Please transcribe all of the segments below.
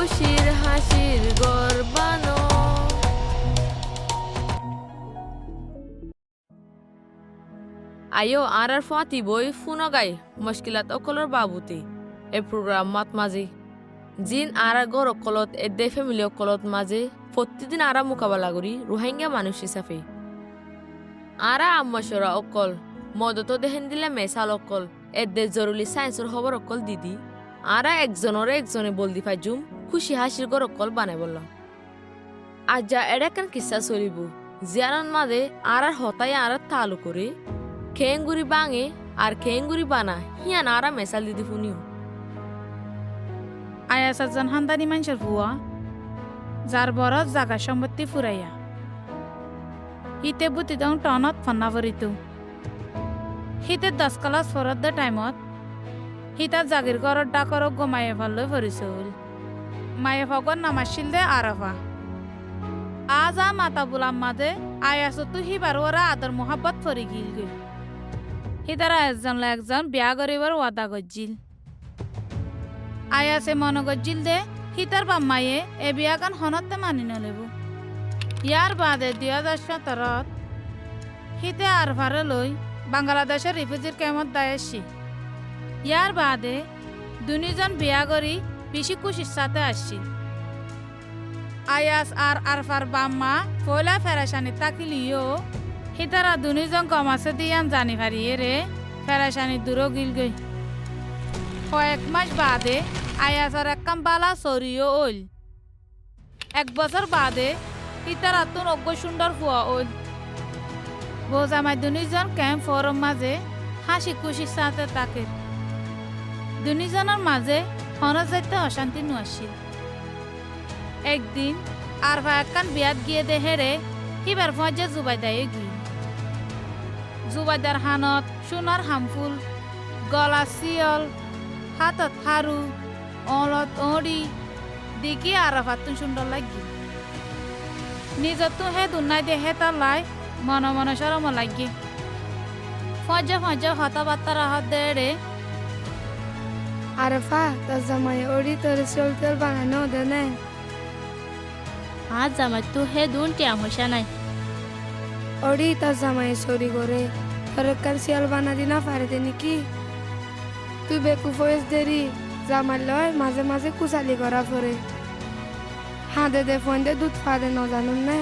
খুশির হাসির গর্বানো। আয়ো আর ফাতি বই ফুনগাই মুশকিলাত অকলর বাবুতি এ প্রোগ্রাম মাত মাঝে জিন আর গর অকলত এদে ফ্যামিলি অকলত মাঝে প্রতিদিন আরা মোকাবেলা করি রোহিঙ্গা মানুষ হিসাবে আরা আম্মাসরা অকল মদত দেহেন দিলে মেসাল অকল এদে জরুরি সায়েন্সর খবর অকল দিদি আরা একজনে বলদি ফাইজুম খুশি হাসির গর অকল বানাই বললাম আজ এডাকান কিসা চলিব জিয়ারন মাঝে আর হতাই আর তালু করে খেঙ্গুরি বাঙে আর খেঙ্গুরি বানা হিয়ান আরা মেসাল দিদি ফুনিও আয়া সাজন হান্দানি মানুষের ভুয়া যার বরত জাগা সম্পত্তি ফুরাইয়া হিতে বুতি দং টনত ফন্না ভরিত হিতে 10 ক্লাস ফরত দে টাইমত হিতার জাগির ঘরত ডাকর গোমায়ে ভাল্লৈ ভরিছিল মায়ে ভগত নামাছিল দে আরফা আজ মাতা বুলাম মাঝে আয়াসতো হিবার ওরা আদর মোহাব্বত ফরি গিল গে হিতারা একজন বিয়া করিবার ওয়াদা গজ্জিল আয়াসে মন গজ্জিল দে হিতার বাম্মায়ে এ বিয়াগান হনতে মানি নলেব ইয়ার বাদে 2017 হিতে আরফারে লই বাংলাদেশের রিফিউজির ক্যাম্পত দায়েছি ইয়ার বাদে দুনিজন বিয়া করি বেশি খুশির সাথে আসছি আয়াস আর আরফার বাম্মা পয়লা ফেরাসানি তাকিলিও হিতারা দুনিজন কমাসে দিয়ান জানি ফারিয়ে রে ফেরাসানি দূরও গিল গই কয়েক মাস বাদে আয়াসর এককাম বালা সরিও ওল 1 বছর বাদে হিতারা তুন অজ্ঞ সুন্দর ফুয়া ওল বোঝামাই দুনিজন ক্যাম্প ফোরাম মাঝে হাসি খুশির সাথে তাকে দুনিজনের মাঝে হনজাইতে অশান্তি নুয়াছিল একদিন আরফা একখান বিয়াত গিয়ে দেহেরে হিবার ফজে জুবাইদায়ে গিয়ে জুবাইদার হানত সোনার হামফুল গলা শিয়ল হাতত হারু অলত অড়ি দেখি আরফাতুন সুন্দর লাগি নিজত হে দুনাই দেহে তালাই মন মন সরম লাগি ফজে হতাবার্তা রাহত দেড়ে আরফা তোর জামাই ওড়ি তোর চলতেল বানানো দেনে আজ জামাই তো হে দুন টিয়া হইসা নাই ওড়ি তোর জামাই চুরি করে তোর কাল শিয়াল বানা দিনা পারে নাকি তুই বেকুফ হয়েছ দেরি জামাই লয় মাঝে মাঝে কুচালি করা পরে হাঁদে দে ফোন দে দুধ ফাদে ন জানুন না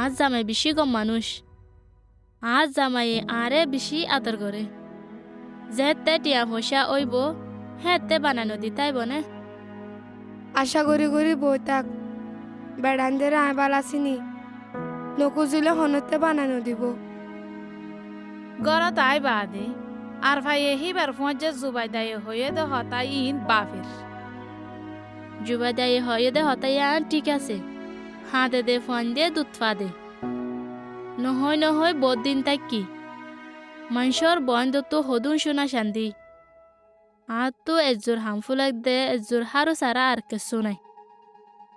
আজ জামাই বেশি কম মানুষ আজ জামাই আরে বেশি আদর করে যেতে টিয়া হইসা ওইব হেতে বানানো দিতাইব না আশা করি বই তাক বেড়ানদের আইবাল আসিনি নকুজিলে হনতে বানানো দিব গরত আই বাদে আর ভাই হিবার ফজে জুবাইদায়ে হয়ে দে হতাই ইন বাফের জুবা দেয় হয়ে দে হতাইয়া ঠিক আছে হাতে দে ফোন দিয়ে দুধ ফা দে নহয় বদিন তাই কি মানুষের বন্ধ তো হদুন শোনা শান্তি আর তো এজোর হামফুল দে এজোর হারু সারা আর কিছু নাই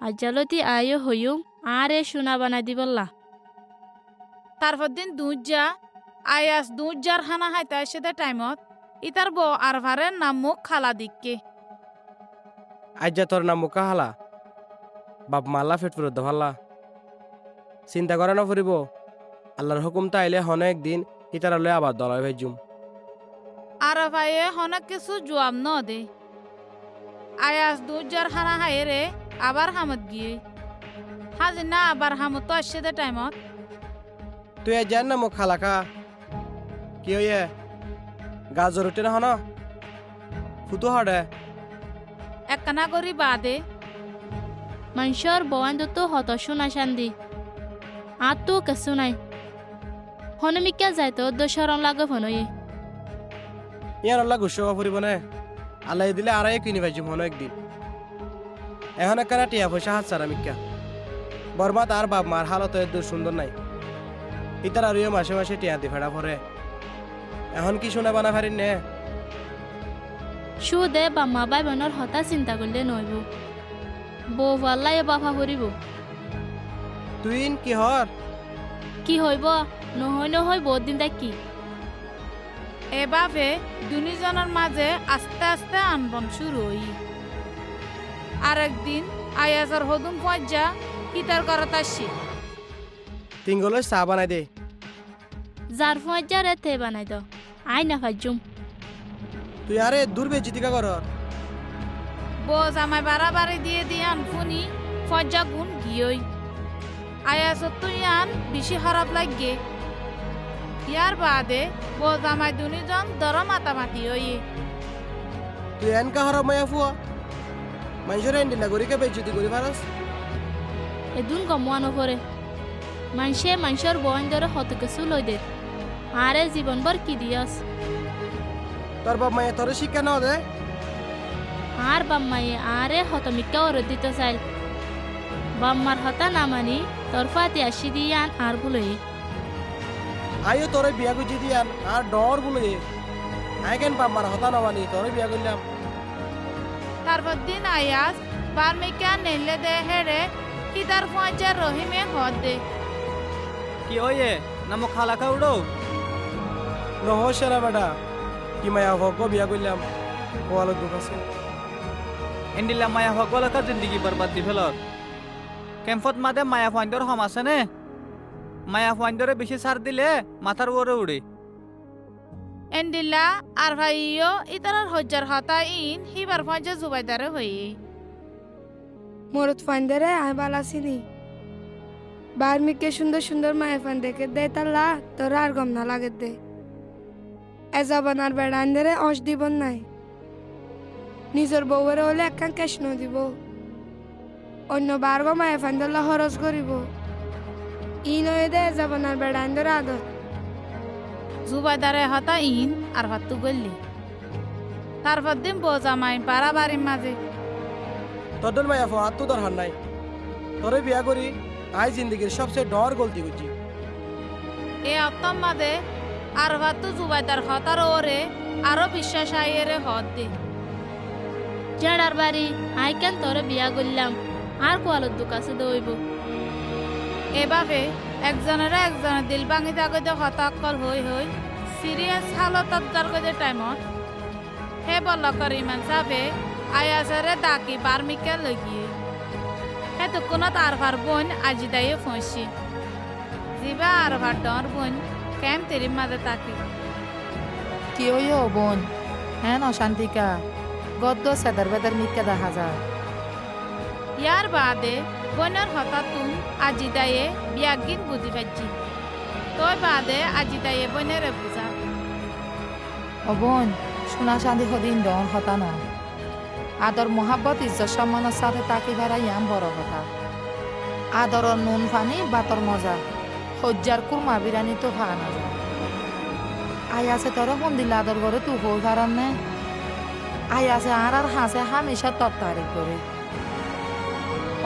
আজালতি আয়ো হইম আর এ সোনা বানাই দিবল্লা তারপর দিন দুজা আয়াস দুজার হানা হাইতে আসে দে টাইমত ইতার বউ আর ভারের নাম মুখ খালা দিককে আজ্জা তোর নাম মুখা হালা বাপ মাল্লা ফেট ফুরত ভাল্লা চিন্তা করে না ফুরিব আল্লাহর হুকুম তাইলে হনে একদিন ইতারা লয় আবার দলায় ভেজুম আর ভাইয়ে হনক কিছু জবাব ন দে আয়াস দুজার হানা হায় রে আবার হামত গিয়ে হাজি না আবার হামত তো আসছে দে টাইমত তুই আজ্জার না মুখ খালা খা কি হইয়ে গাজর উঠে না হন ফুতু হাড়ে একখানা করি বাদে মানুষের বন্ধ তো হত শোনা শান্তি আর তো কিছু নাই হনমিকা যাই তো দোষরম লাগে ফনয়ে ইয়ার আল্লাহ গুসা ফুরিব না আল্লাহ দিলে আড়াই কিনি ভাইজুম হন একদিন এখন একখানা টিয়া পয়সা হাত সারা মিক্কা বরবাদ আর বাপ মার হালত দূর সুন্দর নাই ইতার আর মাসে মাসে টিয়া দি ফেড়া ভরে এখন কি শোনা বানা ফারিন নে শু দে বাম্মা বাই বোনের হতা চিন্তা করলে নইব বউ পাল্লাই বাফা ফুরিব তুই কি হর কি হইব নহয় বহুত দিন তাই কি এভাবে দুজনের মাঝে আস্তে আস্তে আনবন শুরু হই আর একদিন আয়াসর হদুম পয়জা ইতার করত আসছি তিনগুলো চা বানাই দে। যার ফজ্জারে তে বানাই দ আই না ফাজুম। তুই আরে দূর বেজিতিকা কর। বোঝ আমায় বাড়াবাড়ি দিয়ে দিয়ান ফুনি ফজ্জা গুণ গিয়ই আয়াসত তুই আন বেশি খারাপ লাগে। ইয়ার বাদে বোঝ আমায় দুনিজন দর মাতামাতি হইয়ে তুই এনকা হরব মায়া ফুয়া মানুষের এন্ডিলা গরিকে বেজিতি করি পারস। এদুন গমোয়ানো পরে মানুষের বয়ন ধরে হত কিছু লই দে আরে জীবনভর কি দিয়াস। তোর বাপ মায়া তোর শিক্ষা না দে। আর বাম্মায়ে আরে হত মিক্কা ওরে দিতে চাইল বাম্মার হতা না মানি তোর ফাতে আসি দিয়ান আর বলে আইও তোরে বিয়া গুজি দিয়ান আর ডর বলে আই কেন বাপ মার হতা না মানি তোরে বিয়া করলাম। তারপর দিন আয়াস বার্মিকা নেলে দে হেরে ইতার ফজ্জা রহিমে হদ দে কি ওয়ে নামো খালা খাউড়ো নহসেরা বেটা কি মায়া ভগ বিয়া করলাম কোয়ালো দুঃখ আছে। এন্ডিলা মায়া হকল কা জিন্দগি বরবাদ দি ফেলর ক্যাম্পত মাদে মায়া ফাইন্দর হম আছে নে মায়া ফাইন্দরে বেশি সার দিলে মাথার ওরে উড়ে। এন্ডিল্লা আর ভাইও ইতার হজ্জার হতা ইন হিবার ফজ্জা জুবাইদারে হইয়ে মরত ফান্দারে আয় বালাসিনি বার্মিকে সুন্দর সুন্দর মায়ে ফান দেখে দে তাল্লা তোর আর গম না লাগে দে এজাবান আর বেড়াইন্দারে অঁশ দিব নাই নিজের বউয়ের হলে একখান কেশন দিব অন্য বারগ মায়ে ফান্দাল্লা খরচ করিব ই নয় দে এজাবান আর বেড়াইন্দারে আদত জুবাইদারে হতা ইন আর ভাত্তু গল্লি তারপর দিন বোঝামাই বাড়াবাড়ির মাঝে তোর মায়া ফুয়া তো দরকার নাই তোরে বিয়া করি আই জিন্দগির সবচেয়ে ডর গলতি করছি। এ অত্তম মাঝে আর ভাত্তু জুবাইদার হতার ওরে আরো বিশ্বাস আইয়েরে হদ দে জেডার বাড়ি আই কেন তোরে বিয়া করলাম আর কোয়ালত দুকাছে দইব। এভাবে একজনের দিল ভাঙি থাকতে হতাকল হই সিরিয়াস হালতত যার টাইমত হে বল কর ইমান সাবে আয়াসরে ডাকি বার্মিকে লগিয়ে হে তো কোনো তার ভার বোন আজি দাইয়ে ফসি জিবা আর ভার ডর বোন কেম তেরি মাঝে তাকি কি হইও বোন হ্যাঁ অশান্তিকা গদ্দ সেদার বেদার মিথ্যা দেখা যায়। ইয়ার বাদে বোনের হঠাৎ আজি দাইয়ে বিয়াগিন বুঝি পাচ্ছি তোর বাদে আজি দাইয়ে বোনের বুঝা ও বোন সোনা শান্তি সদিন ডর হতা না আদর মোহাব্বত ইজ্জত সম্মানের সাথে তাকি ভাড়া ইয়াম বড় কথা আদরর নুন পানি বাতর মজা হজ্জার কুরমা বিরানি তো খাওয়া না যায়। আই আছে তোর ফোন দিলে আদর করে তুই হই কারণ নে আই আছে আর হাসে হামেশা তর তারিখ করে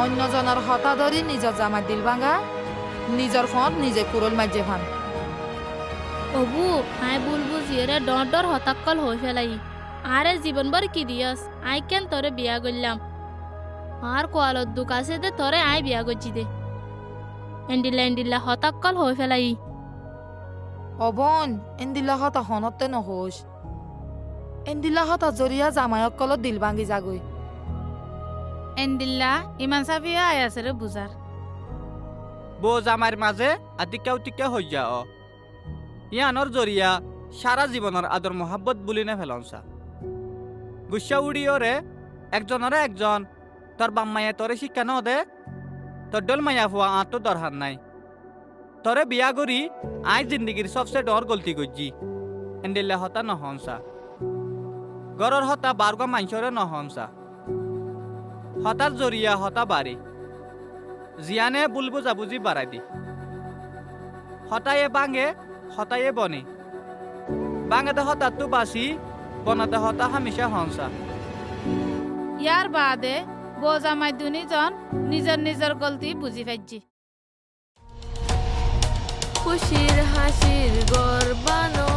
অন্যজনের হতা ধরি নিজর জামাই দিল ভাঙা নিজর ফোন নিজে কুরল মাঝে ফান। অবু আই বুলবু জিয়েরে ডর ডর হতাক্কল হয়ে ফেলাই আরে জীবনভর কি দিয়াস আই কেন তোরে বিয়া করলাম আর কোয়ালত দুকাছে দে তোরে আই বিয়া করছি দে এন্ডিলা হতাক্কল হয়ে ফেলাই। ও বোন এন্দিলা হতা হনতে নহোস এন্দিলা হতা জরিয়া জামায়কলত দিল ভাঙি যাগৈ। এন্ডিল্লা ইমান সাফিয়া আয়াসরে বুঝার বোঝ আমার মাঝে আতিকা উতিকা হই যা ইয়ানোর জরিয়া সারা জীবনের আদর মোহাব্বত বুলি নে ফেলনসা গুসা উড়িওরে একজন তোর বাম্মায়ে তোরে শিক্ষা ন দে তোর ডল মায়া ফুয়া আত তো দরকার নাই তোরে বিয়া করি আই জিন্দগির সবচেয়ে ডর গলতি করছি এন্ডিল্লা হতা নহনসা গরর হতা বারগ মাংসরে নহনসা হতার জরিয়া হতা বাড়ি জিয়ানে বুলবু জাবুজি বাড়াই দি হতায়ে বাঙে হতায়ে বনে বাঙাতে হতার তো বাসি বনাতে হতা হামেশা হনসা। ইয়ার বাদে বোঝামাই দুনিজন নিজের গলতি বুঝি পাইছি খুশির হাসির গর্বানো